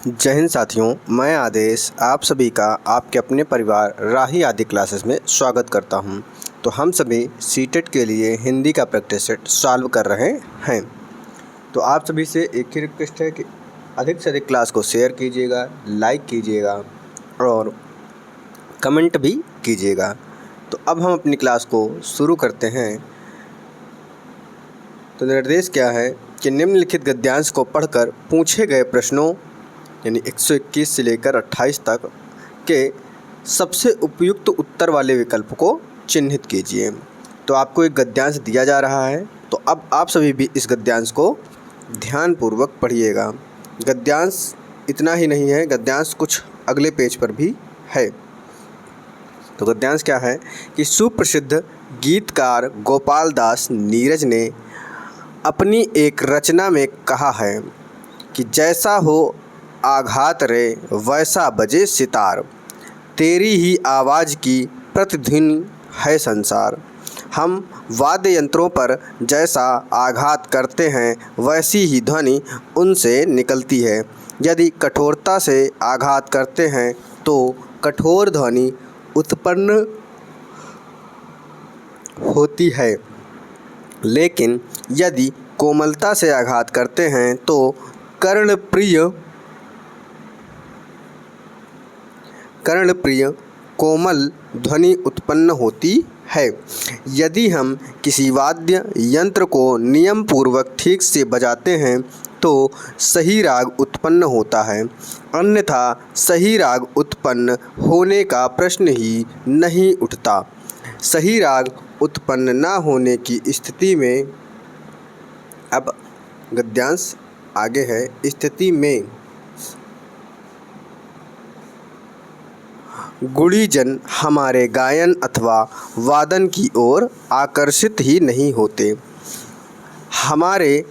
जय हिंद साथियों, मैं आदेश आप सभी का आपके अपने परिवार राही आदि क्लासेस में स्वागत करता हूं। तो हम सभी सीटेट के लिए हिंदी का प्रैक्टिस सेट सॉल्व कर रहे हैं। तो आप सभी से एक ही रिक्वेस्ट है कि अधिक से अधिक क्लास को शेयर कीजिएगा, लाइक कीजिएगा और कमेंट भी कीजिएगा। तो अब हम अपनी क्लास को शुरू करते हैं। तो निर्देश क्या है कि निम्नलिखित गद्यांश को पढ़कर पूछे गए प्रश्नों यानी 121 से लेकर 28 तक के सबसे उपयुक्त उत्तर वाले विकल्प को चिन्हित कीजिए। तो आपको एक गद्यांश दिया जा रहा है, तो अब आप सभी भी इस गद्यांश को ध्यानपूर्वक पढ़िएगा। गद्यांश इतना ही नहीं है, गद्यांश कुछ अगले पेज पर भी है। तो गद्यांश क्या है कि सुप्रसिद्ध गीतकार गोपाल दास नीरज ने अपनी एक रचना में कहा है कि जैसा हो आघात रे वैसा बजे सितार, तेरी ही आवाज़ की प्रतिध्वनि है संसार। हम वाद्य यंत्रों पर जैसा आघात करते हैं वैसी ही ध्वनि उनसे निकलती है। यदि कठोरता से आघात करते हैं तो कठोर ध्वनि उत्पन्न होती है, लेकिन यदि कोमलता से आघात करते हैं तो कर्णप्रिय कोमल ध्वनि उत्पन्न होती है। यदि हम किसी वाद्य यंत्र को नियम पूर्वक ठीक से बजाते हैं तो सही राग उत्पन्न होता है, अन्यथा सही राग उत्पन्न होने का प्रश्न ही नहीं उठता। सही राग उत्पन्न न होने की स्थिति में, अब गद्यांश आगे है, स्थिति में गुणीजन हमारे गायन अथवा वादन की ओर आकर्षित ही नहीं होते। हमारे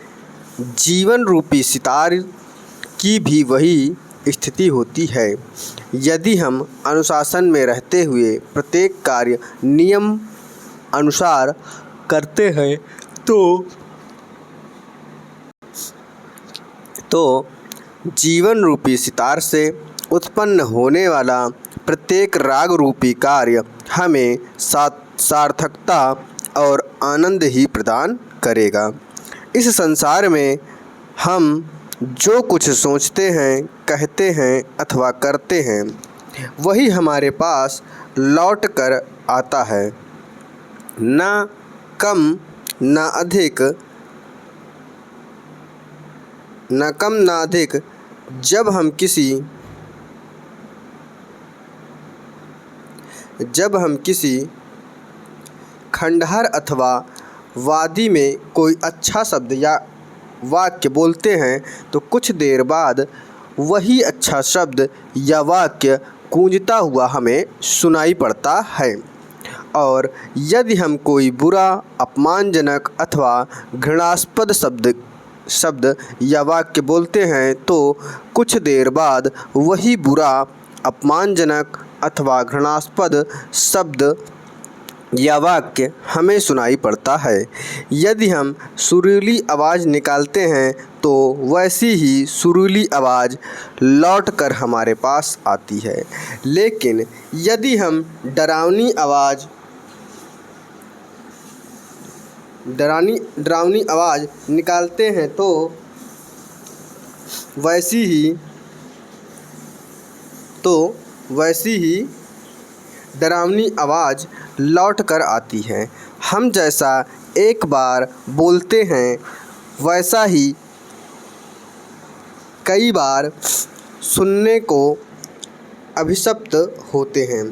जीवन रूपी सितार की भी वही स्थिति होती है। यदि हम अनुशासन में रहते हुए प्रत्येक कार्य नियम अनुसार करते हैं तो जीवन रूपी सितार से उत्पन्न होने वाला प्रत्येक राग रूपी कार्य हमें सार्थकता और आनंद ही प्रदान करेगा। इस संसार में हम जो कुछ सोचते हैं, कहते हैं अथवा करते हैं वही हमारे पास लौट कर आता है, न कम न अधिक। जब हम किसी खंडहर अथवा वादी में कोई अच्छा शब्द या वाक्य बोलते हैं तो कुछ देर बाद वही अच्छा शब्द या वाक्य गूंजता हुआ हमें सुनाई पड़ता है। और यदि हम कोई बुरा, अपमानजनक अथवा घृणास्पद शब्द या वाक्य बोलते हैं तो कुछ देर बाद वही बुरा, अपमानजनक अथवा घृणास्पद शब्द या वाक्य हमें सुनाई पड़ता है। यदि हम सुरीली आवाज़ निकालते हैं तो वैसी ही सुरीली आवाज़ लौट कर हमारे पास आती है, लेकिन यदि हम डरावनी आवाज़ निकालते हैं तो वैसी ही डरावनी आवाज़ लौट कर आती है। हम जैसा एक बार बोलते हैं वैसा ही कई बार सुनने को अभिशप्त होते हैं,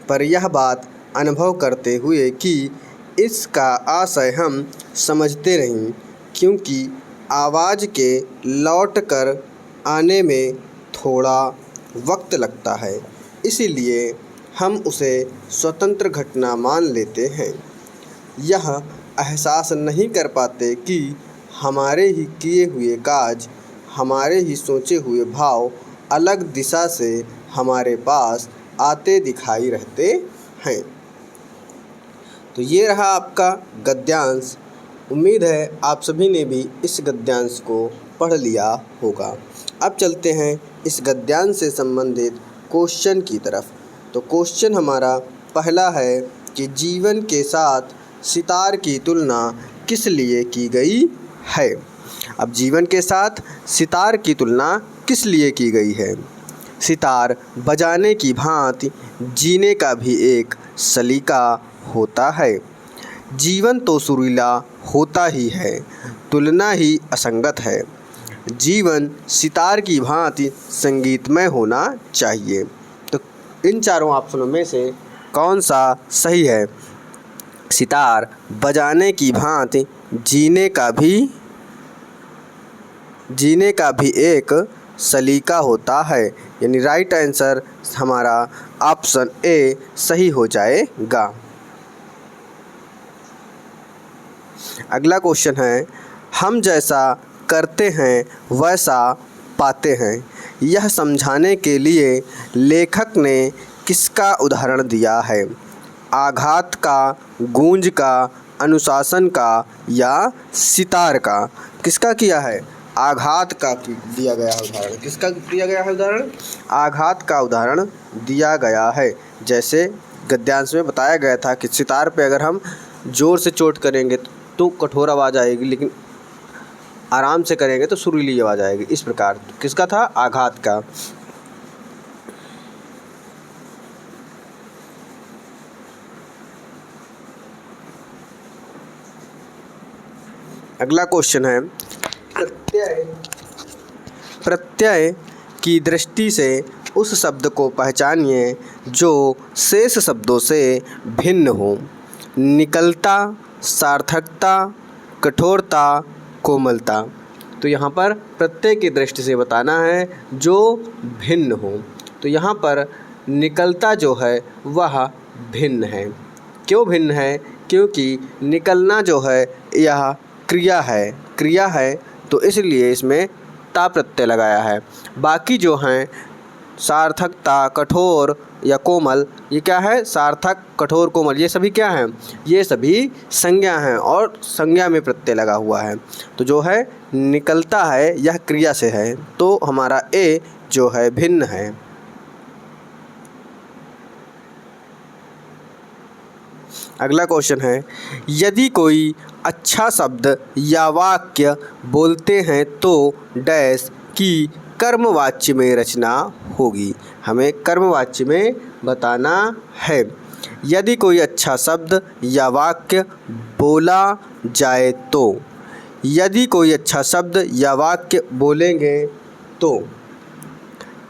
पर यह बात अनुभव करते हुए कि इसका आशय हम समझते नहीं, क्योंकि आवाज़ के लौट कर आने में थोड़ा वक्त लगता है, इसीलिए हम उसे स्वतंत्र घटना मान लेते हैं। यह एहसास नहीं कर पाते कि हमारे ही किए हुए काज, हमारे ही सोचे हुए भाव अलग दिशा से हमारे पास आते दिखाई रहते हैं। तो ये रहा आपका गद्यांश। उम्मीद है आप सभी ने भी इस गद्यांश को पढ़ लिया होगा। अब चलते हैं इस गद्यांश से संबंधित क्वेश्चन की तरफ। तो क्वेश्चन हमारा पहला है कि जीवन के साथ सितार की तुलना किस लिए की गई है। अब जीवन के साथ सितार की तुलना किस लिए की गई है। सितार बजाने की भांति जीने का भी एक सलीका होता है। जीवन तो सुरीला होता ही है, तुलना ही असंगत है। जीवन सितार की भांति संगीतमय होना चाहिए। तो इन चारों ऑप्शनों में से कौन सा सही है। सितार बजाने की भांति जीने का भी एक सलीका होता है, यानी राइट आंसर हमारा ऑप्शन ए सही हो जाएगा। अगला क्वेश्चन है, हम जैसा करते हैं वैसा पाते हैं, यह समझाने के लिए लेखक ने किसका उदाहरण दिया है। आघात का, गूंज का, अनुशासन का या सितार का। किसका किया है। आघात का दिया गया है उदाहरण। किसका दिया गया है उदाहरण। आघात का उदाहरण दिया गया है। जैसे गद्यांश में बताया गया था कि सितार पे अगर हम ज़ोर से चोट करेंगे तो कठोर आवाज़ आएगी, लेकिन आराम से करेंगे तो सुरीली आवाज़ आएगी। इस प्रकार किसका था। आघात का। अगला क्वेश्चन है, प्रत्यय की दृष्टि से उस शब्द को पहचानिए जो शेष शब्दों से भिन्न हो। निकलता, सार्थकता, कठोरता, कोमलता। तो यहाँ पर प्रत्यय की दृष्टि से बताना है जो भिन्न हो। तो यहाँ पर निकलता जो है वह भिन्न है। क्यों भिन्न है। क्योंकि निकलना जो है यह क्रिया है तो इसलिए इसमें ता प्रत्यय लगाया है। बाकी जो हैं सार्थकता, कठोर या कोमल, ये क्या है। सार्थक, कठोर, कोमल, ये सभी क्या हैं। ये सभी संज्ञा हैं और संज्ञा में प्रत्यय लगा हुआ है। तो जो है निकलता है यह क्रिया से है, तो हमारा ए जो है भिन्न है। अगला क्वेश्चन है, यदि कोई अच्छा शब्द या वाक्य बोलते हैं तो डैश की कर्मवाच्य में रचना होगी। हमें कर्मवाच्य में बताना है। यदि कोई अच्छा शब्द या वाक्य बोला जाए तो। यदि कोई अच्छा शब्द या वाक्य बोलेंगे तो।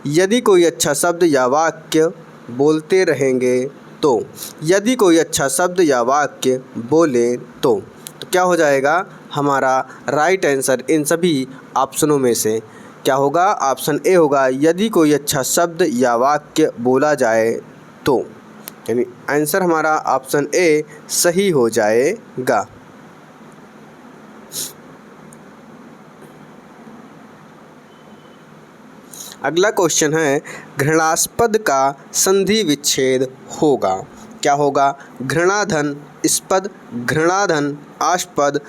यदि कोई अच्छा शब्द या वाक्य बोलते रहेंगे तो। यदि कोई अच्छा शब्द या वाक्य बोले तो क्या हो जाएगा। हमारा राइट आंसर इन सभी ऑप्शनों में से क्या होगा। ऑप्शन ए होगा, यदि कोई अच्छा शब्द या वाक्य बोला जाए तो, यानी आंसर हमारा ऑप्शन ए सही हो जाएगा। अगला क्वेश्चन है, घृणास्पद का संधि विच्छेद होगा। क्या होगा। घृणाधन स्पद, घृणाधन आस्पद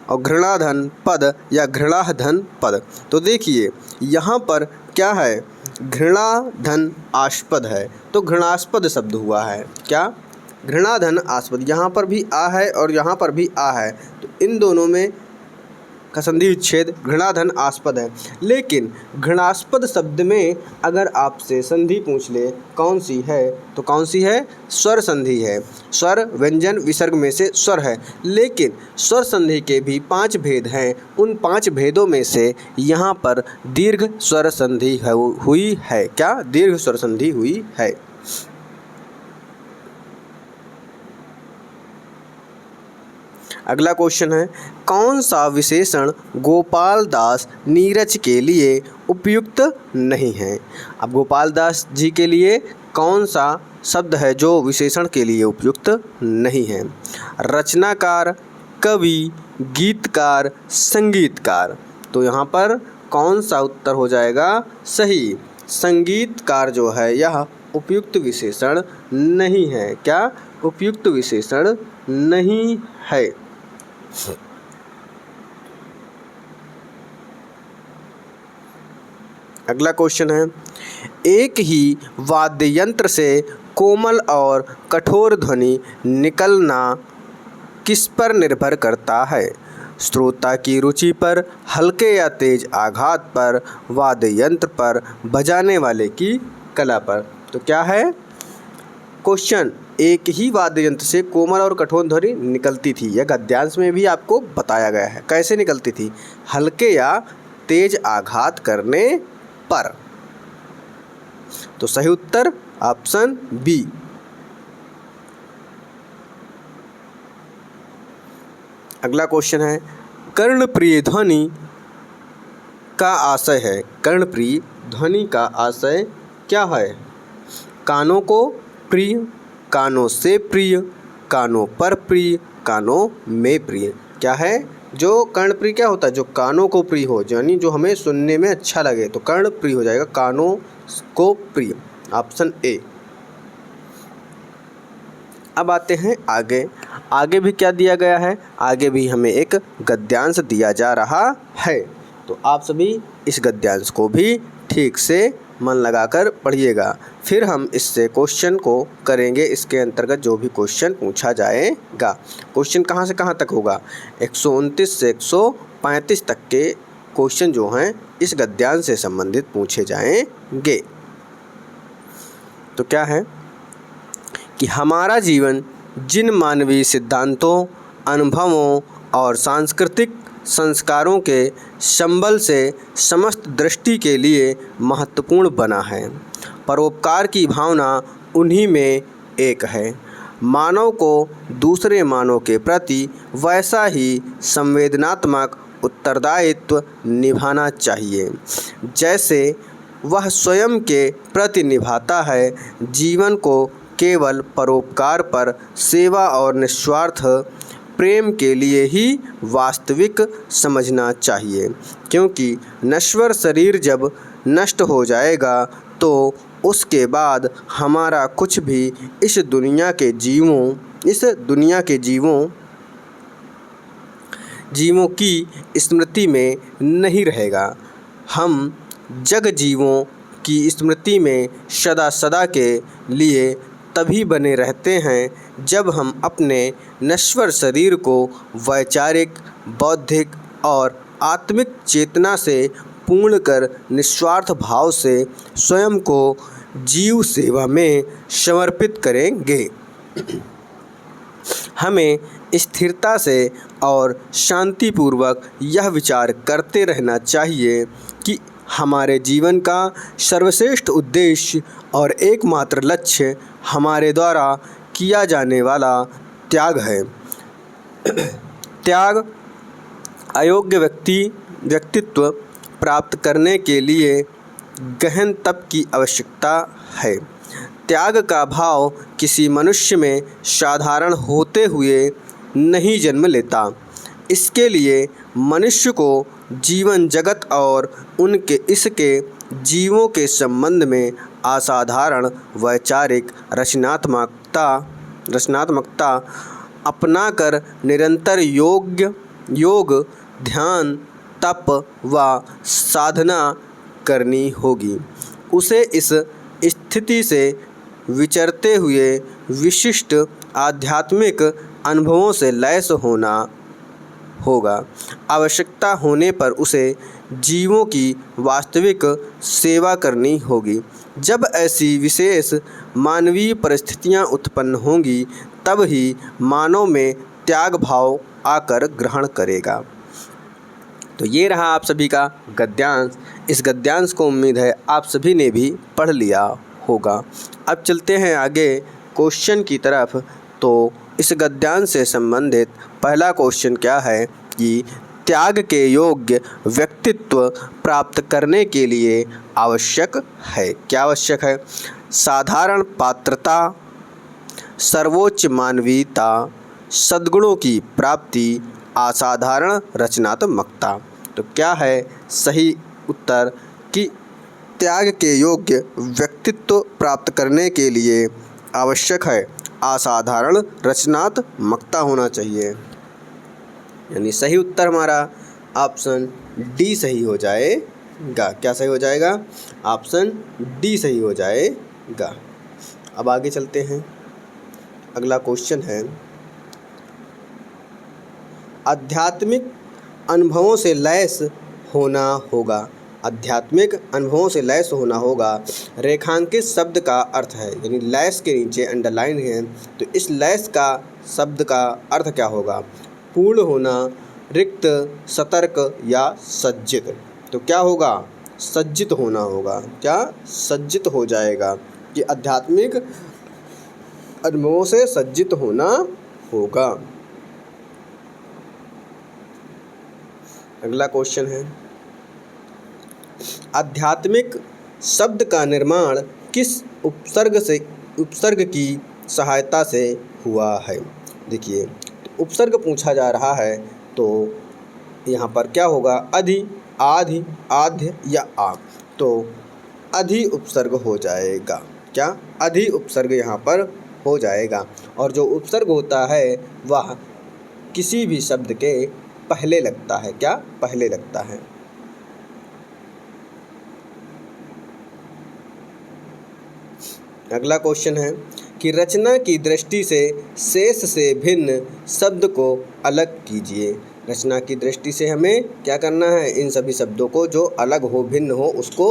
और घृणाधन पद या घृणाधन पद। तो देखिए यहाँ पर क्या है। घृणाधन आस्पद है तो घृणास्पद शब्द हुआ है। क्या। घृणाधन आस्पद। यहाँ पर भी आ है और यहाँ पर भी आ है, तो इन दोनों में का संधि विच्छेद घृणाधन आस्पद है। लेकिन घृणास्पद शब्द में अगर आपसे संधि पूछ ले कौन सी है तो कौन सी है। स्वर संधि है। स्वर व्यंजन विसर्ग में से स्वर है। लेकिन स्वर संधि के भी 5 भेद हैं। उन 5 भेदों में से यहाँ पर दीर्घ स्वर संधि हुई है। क्या। दीर्घ स्वर संधि हुई है। अगला क्वेश्चन है, कौन सा विशेषण गोपाल दास नीरज के लिए उपयुक्त नहीं है। अब गोपाल दास जी के लिए कौन सा शब्द है जो विशेषण के लिए उपयुक्त नहीं है। रचनाकार, कवि, गीतकार, संगीतकार। तो यहाँ पर कौन सा उत्तर हो जाएगा सही। संगीतकार जो है यह उपयुक्त विशेषण नहीं है। क्या। उपयुक्त विशेषण नहीं है। अगला क्वेश्चन है, एक ही वाद्य यंत्र से कोमल और कठोर ध्वनि निकलना किस पर निर्भर करता है? श्रोता की रुचि पर, हल्के या तेज आघात पर, वाद्य यंत्र पर, बजाने वाले की कला पर। तो क्या है क्वेश्चन? एक ही वाद्य यंत्र से कोमल और कठोर ध्वनि निकलती थी। यह गद्यांश में भी आपको बताया गया है कैसे निकलती थी, हल्के या तेज आघात करने पर। तो सही उत्तर ऑप्शन बी। अगला क्वेश्चन है, कर्णप्रिय ध्वनि का आशय है। कर्णप्रिय ध्वनि का आशय क्या है? कानों को प्रिय, कानों से प्रिय, कानों पर प्रिय, कानों में प्रिय। क्या है? जो कर्णप्रिय क्या होता है? जो कानों को प्रिय हो, यानी जो हमें सुनने में अच्छा लगे, तो कर्णप्रिय हो जाएगा कानों को प्रिय, ऑप्शन ए। अब आते हैं आगे। आगे भी क्या दिया गया है? आगे भी हमें एक गद्यांश दिया जा रहा है। तो आप सभी इस गद्यांश को भी ठीक से मन लगाकर पढ़िएगा। फिर हम इससे क्वेश्चन को करेंगे, इसके अंतर्गत जो भी क्वेश्चन पूछा जाएगा। क्वेश्चन कहाँ से कहाँ तक होगा? 129 से 135 तक के क्वेश्चन जो हैं इस गद्यांश से संबंधित पूछे जाएंगे। तो क्या है कि हमारा जीवन जिन मानवीय सिद्धांतों, अनुभवों और सांस्कृतिक संस्कारों के संबल से समस्त दृष्टि के लिए महत्वपूर्ण बना है। परोपकार की भावना उन्हीं में एक है। मानव को दूसरे मानव के प्रति वैसा ही संवेदनात्मक उत्तरदायित्व निभाना चाहिए जैसे वह स्वयं के प्रति निभाता है। जीवन को केवल परोपकार पर, सेवा और निस्वार्थ प्रेम के लिए ही वास्तविक समझना चाहिए, क्योंकि नश्वर शरीर जब नष्ट हो जाएगा तो उसके बाद हमारा कुछ भी इस दुनिया के जीवों की स्मृति में नहीं रहेगा। हम जग जीवों की स्मृति में सदा सदा के लिए तभी बने रहते हैं जब हम अपने नश्वर शरीर को वैचारिक, बौद्धिक और आत्मिक चेतना से पूर्ण कर निस्वार्थ भाव से स्वयं को जीव सेवा में समर्पित करेंगे। हमें स्थिरता से और शांतिपूर्वक यह विचार करते रहना चाहिए कि हमारे जीवन का सर्वश्रेष्ठ उद्देश्य और एकमात्र लक्ष्य हमारे द्वारा किया जाने वाला त्याग है। त्याग अयोग्य व्यक्तित्व प्राप्त करने के लिए गहन तप की आवश्यकता है। त्याग का भाव किसी मनुष्य में साधारण होते हुए नहीं जन्म लेता। इसके लिए मनुष्य को जीवन जगत और इसके जीवों के संबंध में असाधारण वैचारिक रचनात्मकता अपनाकर निरंतर योग, ध्यान, तप व साधना करनी होगी। उसे इस स्थिति से विचरते हुए विशिष्ट आध्यात्मिक अनुभवों से लैस होना होगा। आवश्यकता होने पर उसे जीवों की वास्तविक सेवा करनी होगी। जब ऐसी विशेष मानवीय परिस्थितियां उत्पन्न होंगी तब ही मानव में त्याग भाव आकर ग्रहण करेगा। तो ये रहा आप सभी का गद्यांश। इस गद्यांश को उम्मीद है आप सभी ने भी पढ़ लिया होगा। अब चलते हैं आगे क्वेश्चन की तरफ। तो इस गद्यांश से संबंधित पहला क्वेश्चन क्या है कि त्याग के योग्य व्यक्तित्व प्राप्त करने के लिए आवश्यक है। क्या आवश्यक है? साधारण पात्रता, सर्वोच्च मानवीयता, सद्गुणों की प्राप्ति, असाधारण रचनात्मकता। तो क्या है सही उत्तर कि त्याग के योग्य व्यक्तित्व प्राप्त करने के लिए आवश्यक है असाधारण रचनात्मकता होना चाहिए। यानी सही उत्तर हमारा ऑप्शन डी सही हो जाएगा। जाएगा। क्या सही हो जाएगा? ऑप्शन डी सही हो जाएगा। अब आगे चलते हैं। अगला क्वेश्चन है, आध्यात्मिक अनुभवों से लैस होना होगा। आध्यात्मिक अनुभवों से लैस होना होगा। रेखांकित शब्द का अर्थ है, यानी लैस के नीचे अंडरलाइन है, तो इस लैस का शब्द का अर्थ क्या होगा? पूर्ण होना, रिक्त, सतर्क या सज्जित। तो क्या होगा? सज्जित होना होगा। क्या? सज्जित हो जाएगा कि आध्यात्मिक अनुभवों से सज्जित होना होगा। अगला क्वेश्चन है, आध्यात्मिक शब्द का निर्माण किस उपसर्ग की सहायता से हुआ है? देखिए, उपसर्ग पूछा जा रहा है, तो यहाँ पर क्या होगा? अधि, आधि, आध्य या आ। तो अधि उपसर्ग हो जाएगा। क्या? अधि उपसर्ग यहाँ पर हो जाएगा। और जो उपसर्ग होता है वह किसी भी शब्द के पहले लगता है। क्या? पहले लगता है। अगला क्वेश्चन है कि रचना की दृष्टि से शेष से भिन्न शब्द को अलग कीजिए। रचना की दृष्टि से हमें क्या करना है? इन सभी शब्दों को जो अलग हो, भिन्न हो, उसको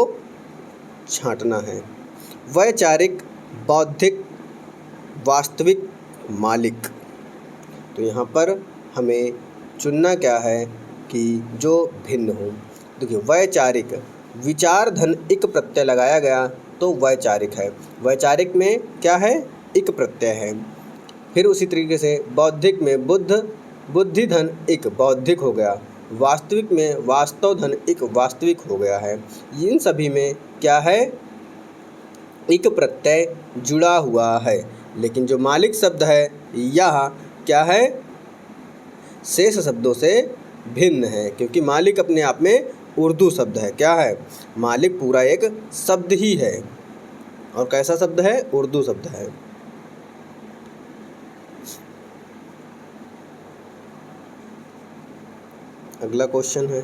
छांटना है। वैचारिक, बौद्धिक, वास्तविक, मालिक। तो यहाँ पर हमें चुनना क्या है कि जो भिन्न हो। देखिए, वैचारिक, विचार धन इक प्रत्यय लगाया गया तो वैचारिक है। वैचारिक में क्या है? इक प्रत्यय है। फिर उसी तरीके से बौद्धिक में बुद्धि धन इक बौद्धिक हो गया। वास्तविक में वास्तव धन इक वास्तविक हो गया है। इन सभी में क्या है? इक प्रत्यय जुड़ा हुआ है। लेकिन जो मालिक शब्द है यह क्या है? शेष शब्दों से भिन्न है, क्योंकि मालिक अपने आप में उर्दू शब्द है। क्या है? मालिक पूरा एक शब्द ही है। और कैसा शब्द है? उर्दू शब्द है। अगला क्वेश्चन है,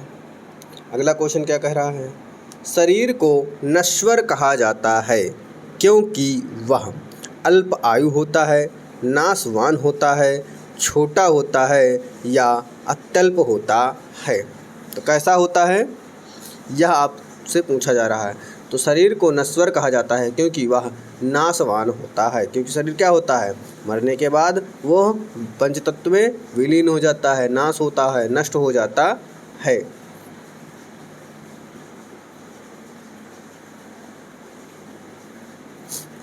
अगला क्वेश्चन क्या कह रहा है? शरीर को नश्वर कहा जाता है क्योंकि वह अल्प आयु होता है, नाशवान होता है, छोटा होता है या अत्यल्प होता है। तो कैसा होता है? यह आपसे पूछा जा रहा है। तो शरीर को नश्वर कहा जाता है क्योंकि वह नाशवान होता है। क्योंकि शरीर क्या होता है? मरने के बाद वो पंचतत्व में विलीन हो जाता है, नाश होता है, नष्ट हो जाता है।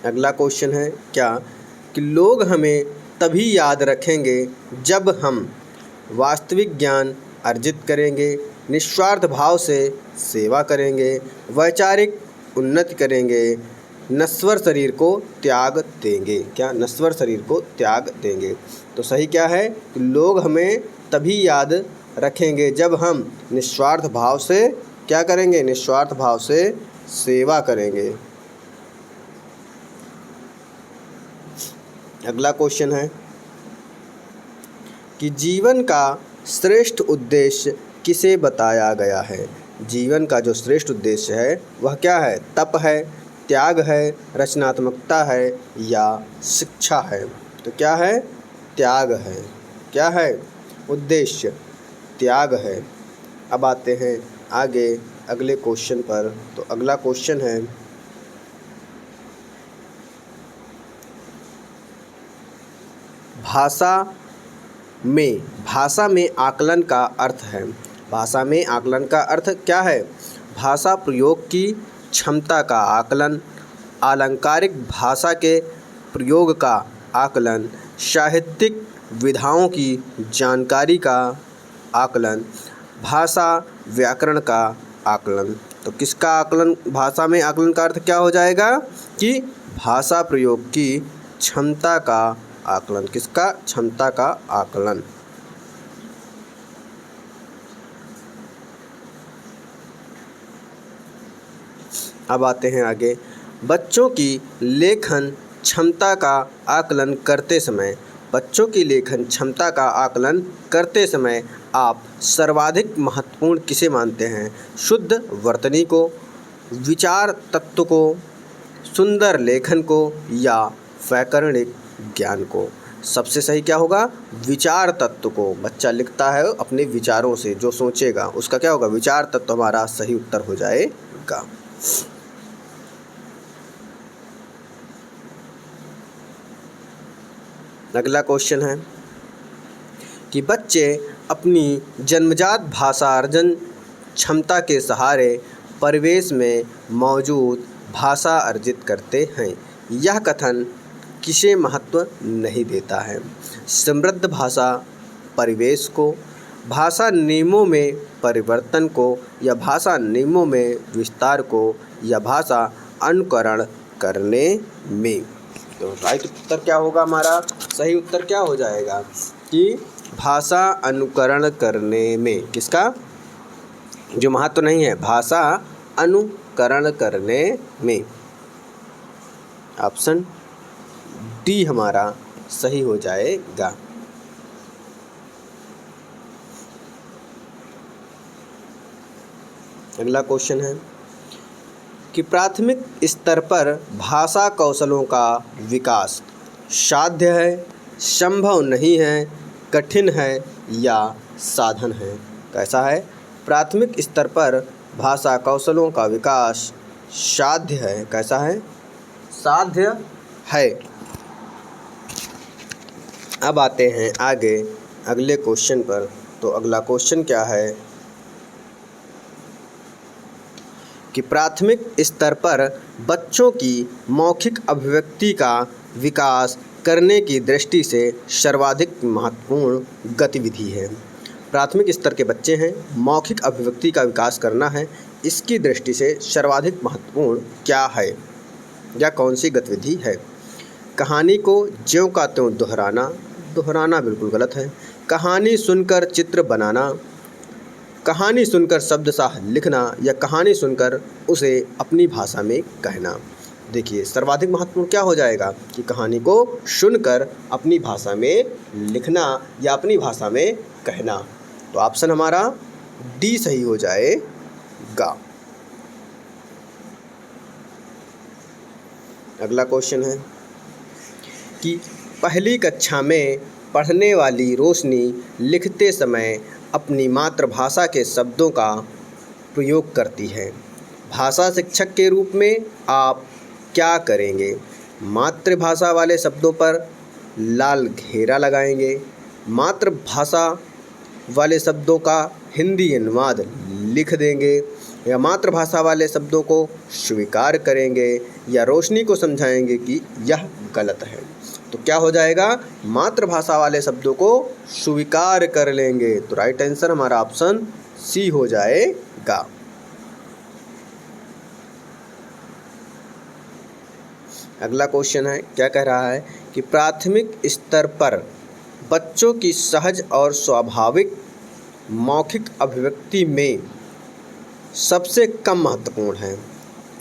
अगला क्वेश्चन है क्या कि लोग हमें तभी याद रखेंगे जब हम वास्तविक ज्ञान अर्जित करेंगे, निस्वार्थ भाव से सेवा करेंगे, वैचारिक उन्नति करेंगे, नश्वर शरीर को त्याग देंगे। क्या? नश्वर शरीर को त्याग देंगे। तो सही क्या है कि लोग हमें तभी याद रखेंगे जब हम निस्वार्थ भाव से क्या करेंगे? निस्वार्थ भाव से सेवा करेंगे। अगला क्वेश्चन है कि जीवन का श्रेष्ठ उद्देश्य किसे बताया गया है? जीवन का जो श्रेष्ठ उद्देश्य है वह क्या है? तप है, त्याग है, रचनात्मकता है या शिक्षा है। तो क्या है? त्याग है। क्या है? उद्देश्य त्याग है। अब आते हैं आगे अगले क्वेश्चन पर। तो अगला क्वेश्चन है भाषा में आकलन का अर्थ है। भाषा में आकलन का अर्थ क्या है? भाषा प्रयोग की क्षमता का आकलन, आलंकारिक भाषा के प्रयोग का आकलन, साहित्यिक विधाओं की जानकारी का आकलन, भाषा व्याकरण का आकलन। तो किसका आकलन? भाषा में आकलन का अर्थ क्या हो जाएगा कि भाषा प्रयोग की क्षमता का आकलन। किसका? क्षमता का आकलन। अब आते हैं आगे। बच्चों की लेखन क्षमता का आकलन करते समय बच्चों की लेखन क्षमता का आकलन करते समय आप सर्वाधिक महत्वपूर्ण किसे मानते हैं? शुद्ध वर्तनी को, विचार तत्व को, सुंदर लेखन को या व्याकरणिक ज्ञान को? सबसे सही क्या होगा? विचार तत्व को। बच्चा लिखता है अपने विचारों से, जो सोचेगा उसका क्या होगा? विचार तत्व हमारा सही उत्तर हो जाएगा। अगला क्वेश्चन है कि बच्चे अपनी जन्मजात भाषार्जन क्षमता के सहारे परिवेश में मौजूद भाषा अर्जित करते हैं। यह कथन किसे महत्व नहीं देता है? समृद्ध भाषा परिवेश को, भाषा नियमों में परिवर्तन को या भाषा नियमों में विस्तार को या भाषा अनुकरण करने में? तो राइट उत्तर क्या होगा हमारा? सही उत्तर क्या हो जाएगा कि भाषा अनुकरण करने में। किसका? जो महत्व नहीं है, भाषा अनुकरण करने में। ऑप्शन डी हमारा सही हो जाएगा। अगला क्वेश्चन है कि प्राथमिक स्तर पर भाषा कौशलों का विकास साध्य है, संभव नहीं है, कठिन है या साधन है? कैसा है? प्राथमिक स्तर पर भाषा कौशलों का विकास साध्य है। कैसा है? साध्य है। अब आते हैं आगे अगले क्वेश्चन पर। तो अगला क्वेश्चन क्या है कि प्राथमिक स्तर पर बच्चों की मौखिक अभिव्यक्ति का विकास करने की दृष्टि से सर्वाधिक महत्वपूर्ण गतिविधि है। प्राथमिक स्तर के बच्चे हैं, मौखिक अभिव्यक्ति का विकास करना है, इसकी दृष्टि से सर्वाधिक महत्वपूर्ण क्या है या कौन सी गतिविधि है? कहानी को ज्यों का त्यों दोहराना बिल्कुल गलत है। कहानी सुनकर चित्र बनाना, कहानी सुनकर शब्दशाह लिखना या कहानी सुनकर उसे अपनी भाषा में कहना। देखिए सर्वाधिक महत्वपूर्ण क्या हो जाएगा कि कहानी को सुनकर अपनी भाषा में लिखना या अपनी भाषा में कहना। तो ऑप्शन हमारा डी सही हो जाएगा। अगला क्वेश्चन है कि पहली कक्षा में पढ़ने वाली रोशनी लिखते समय अपनी मातृभाषा के शब्दों का प्रयोग करती है। भाषा शिक्षक के रूप में आप क्या करेंगे? मातृभाषा वाले शब्दों पर लाल घेरा लगाएंगे, मातृभाषा वाले शब्दों का हिंदी अनुवाद लिख देंगे या मातृभाषा वाले शब्दों को स्वीकार करेंगे या रोशनी को समझाएंगे कि यह गलत है। तो क्या हो जाएगा? मातृभाषा वाले शब्दों को स्वीकार कर लेंगे। तो राइट आंसर हमारा ऑप्शन सी हो जाएगा। अगला क्वेश्चन है, क्या कह रहा है कि प्राथमिक स्तर पर बच्चों की सहज और स्वाभाविक मौखिक अभिव्यक्ति में सबसे कम महत्वपूर्ण है।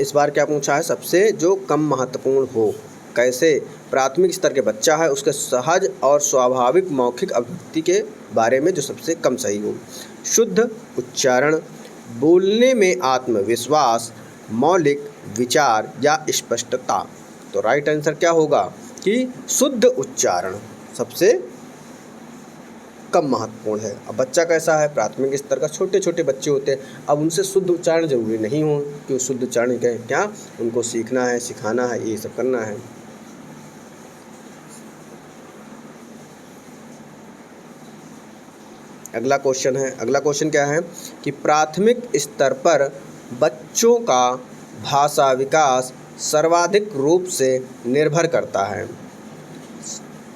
इस बार क्या पूछा है? सबसे जो कम महत्वपूर्ण हो। कैसे? प्राथमिक स्तर के बच्चा है, उसके सहज और स्वाभाविक मौखिक अभिव्यक्ति के बारे में जो सबसे कम सही हो। शुद्ध उच्चारण, बोलने में आत्मविश्वास, मौलिक विचार या स्पष्टता। तो राइट आंसर क्या होगा कि शुद्ध उच्चारण सबसे कम महत्वपूर्ण है। अब बच्चा कैसा है? प्राथमिक स्तर का छोटे छोटे बच्चे होते हैं। अब उनसे शुद्ध उच्चारण जरूरी नहीं हो कि शुद्ध उच्चारण क्या उनको सीखना है, सिखाना है, ये सब करना है। अगला क्वेश्चन क्या है कि प्राथमिक स्तर पर बच्चों का भाषा विकास सर्वाधिक रूप से निर्भर करता है।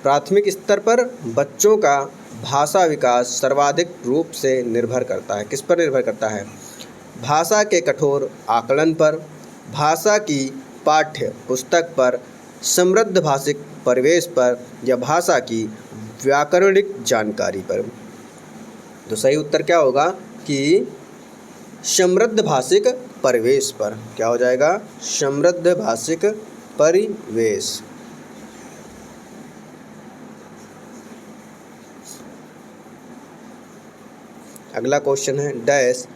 प्राथमिक स्तर पर बच्चों का भाषा विकास सर्वाधिक रूप से निर्भर करता है। किस पर निर्भर करता है? भाषा के कठोर आकलन पर, भाषा की पाठ्य पुस्तक पर, समृद्ध भाषिक परिवेश पर या भाषा की व्याकरणिक जानकारी पर। तो सही उत्तर क्या होगा कि समृद्ध भाषिक परिवेश पर। क्या हो जाएगा? समृद्ध भाषिक परिवेश। अगला क्वेश्चन है डैश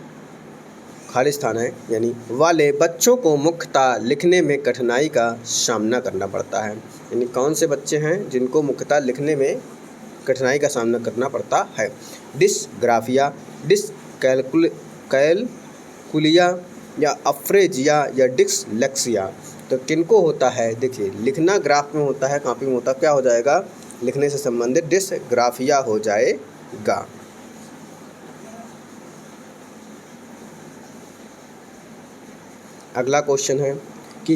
खाली स्थान है यानी वाले बच्चों को मुख्यतः लिखने में कठिनाई का सामना करना पड़ता है। यानी कौन से बच्चे हैं जिनको मुख्यतः लिखने में कठिनाई का सामना करना पड़ता है। डिसग्राफिया, कैलकुलिया या अफ्रेजिया या डिसलेक्सिया। तो किनको होता है, देखिए लिखना ग्राफ में होता है, कॉपी में होता है, क्या हो जाएगा, लिखने से संबंधित डिसग्राफिया हो जाएगा। अगला क्वेश्चन है कि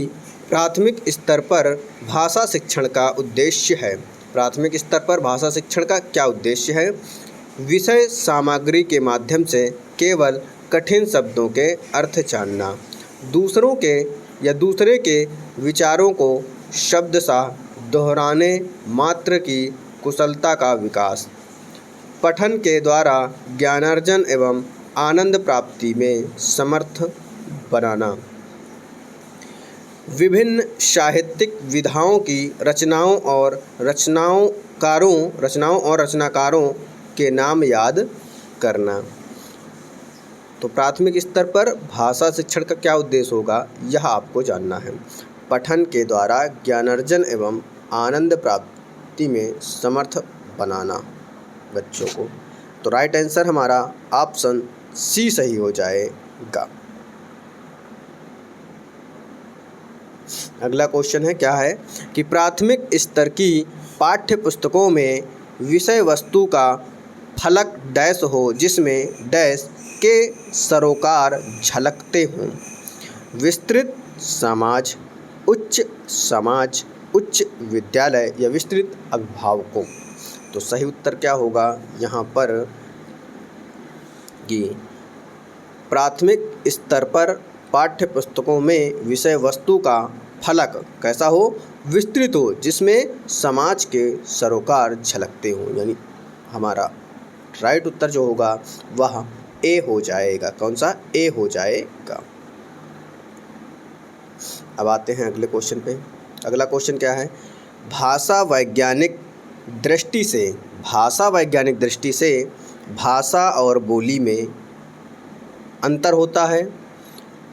प्राथमिक स्तर पर भाषा शिक्षण का उद्देश्य है। प्राथमिक स्तर पर भाषा शिक्षण का क्या उद्देश्य है। विषय सामग्री के माध्यम से केवल कठिन शब्दों के अर्थ जानना, दूसरों के या दूसरे के विचारों को शब्दशः दोहराने मात्र की कुशलता का विकास, पठन के द्वारा ज्ञानार्जन एवं आनंद प्राप्ति में समर्थ बनाना, विभिन्न साहित्यिक विधाओं की रचनाओं और रचनाकारों के नाम याद करना। तो प्राथमिक स्तर पर भाषा शिक्षण का क्या उद्देश्य होगा, यह आपको जानना है। पठन के द्वारा ज्ञानार्जन एवं आनंद प्राप्ति में समर्थ बनाना बच्चों को। तो राइट आंसर हमारा ऑप्शन सी सही हो जाएगा। अगला क्वेश्चन है क्या है कि प्राथमिक स्तर की पाठ्य पुस्तकों में विषय वस्तु का फलक डैश हो जिसमें डैश के सरोकार झलकते हों। विस्तृत समाज, उच्च विद्यालय या विस्तृत अभिभावकों। तो सही उत्तर क्या होगा यहाँ पर कि प्राथमिक स्तर पर पाठ्य पुस्तकों में विषय वस्तु का फलक कैसा हो, विस्तृत हो, जिसमें समाज के सरोकार झलकते हों। यानी हमारा राइट उत्तर जो होगा वह ए हो जाएगा। कौन सा, ए हो जाएगा। अब आते हैं अगले क्वेश्चन पे। अगला क्वेश्चन क्या है, भाषा वैज्ञानिक दृष्टि से भाषा और बोली में अंतर होता है,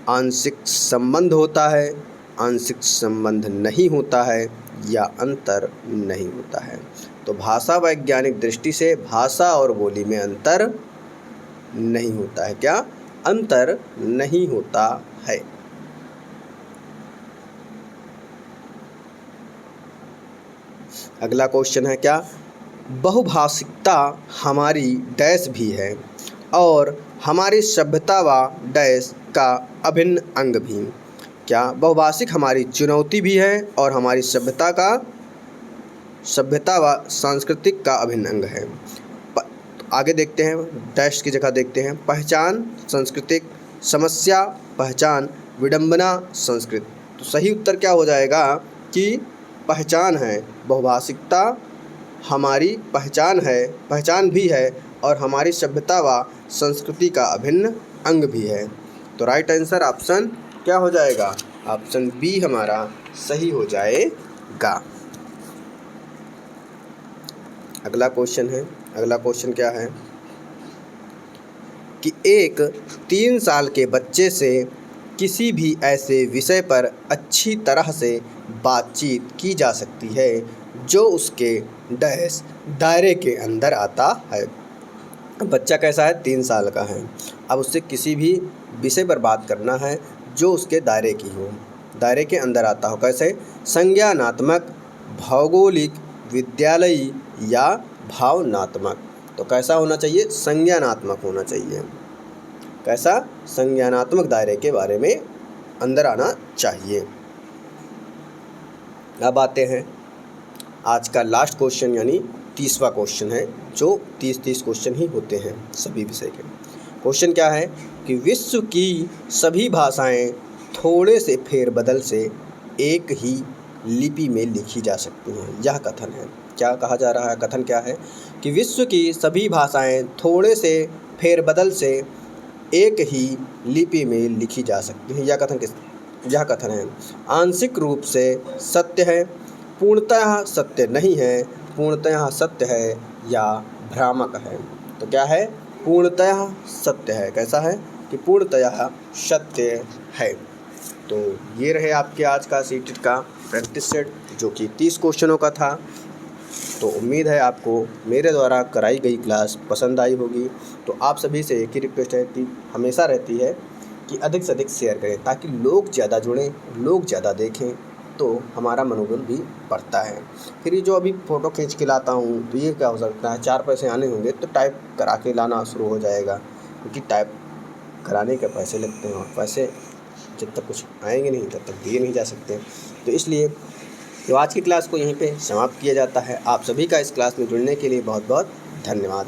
आंशिक संबंध होता है, आंशिक संबंध नहीं होता है या अंतर नहीं होता है। तो भाषा वैज्ञानिक दृष्टि से भाषा और बोली में अंतर नहीं होता है। क्या, अंतर नहीं होता है। अगला क्वेश्चन है क्या, बहुभाषिकता हमारी डैश भी है और हमारी सभ्यता व डैश का अभिन्न अंग भी। क्या, बहुभाषिक हमारी चुनौती भी है और हमारी सभ्यता व सांस्कृतिक का अभिन्न अंग है। आगे देखते हैं, डैश की जगह देखते हैं, पहचान सांस्कृतिक, समस्या पहचान, विडंबना संस्कृत। तो सही उत्तर क्या हो जाएगा कि पहचान है, बहुभाषिकता हमारी पहचान भी है और हमारी सभ्यता व संस्कृति का अभिन्न अंग भी है। तो राइट आंसर ऑप्शन क्या हो जाएगा, ऑप्शन बी हमारा सही हो जाएगा। अगला क्वेश्चन क्या है कि एक 3 साल के बच्चे से किसी भी ऐसे विषय पर अच्छी तरह से बातचीत की जा सकती है जो उसके डैश दायरे के अंदर आता है। बच्चा कैसा है, 3 साल का है। अब उससे किसी भी विषय पर बात करना है जो उसके दायरे की हो, दायरे के अंदर आता हो। कैसे, संज्ञानात्मक, भौगोलिक, विद्यालयी या भावनात्मक। तो कैसा होना चाहिए, संज्ञानात्मक होना चाहिए। कैसा, संज्ञानात्मक दायरे के बारे में अंदर आना चाहिए। अब आते हैं आज का लास्ट क्वेश्चन यानी 30वां क्वेश्चन है, जो 30 क्वेश्चन ही होते हैं सभी विषय के। क्वेश्चन क्या है कि विश्व की सभी भाषाएं थोड़े से फेरबदल से एक ही लिपि में लिखी जा सकती हैं। यह कथन है। क्या कहा जा रहा है, कथन क्या है कि विश्व की सभी भाषाएं थोड़े से फेरबदल से एक ही लिपि में लिखी जा सकती हैं। यह कथन है। आंशिक रूप से सत्य है, पूर्णतः सत्य नहीं है, पूर्णतः सत्य है या भ्रामक है। तो क्या है, पूर्णतः सत्य है। कैसा है कि पूर्णतः सत्य है। तो ये रहे आपके आज का सीटेट का प्रैक्टिस सेट जो कि 30 क्वेश्चनों का था। तो उम्मीद है आपको मेरे द्वारा कराई गई क्लास पसंद आई होगी। तो आप सभी से एक ही रिक्वेस्ट हमेशा रहती है कि अधिक से अधिक शेयर करें ताकि लोग ज़्यादा जुड़ें, लोग ज़्यादा देखें, तो हमारा मनोबल भी बढ़ता है। फिर ये जो अभी फ़ोटो खींच के लाता हूँ तो ये क्या हो सकता है, 4 पैसे आने होंगे तो टाइप करा के लाना शुरू हो जाएगा, क्योंकि टाइप कराने के पैसे लगते हैं और पैसे जब तक कुछ आएंगे नहीं तब तक दिए नहीं जा सकते। तो इसलिए तो आज की क्लास को यहीं पे समाप्त किया जाता है। आप सभी का इस क्लास में जुड़ने के लिए बहुत बहुत धन्यवाद।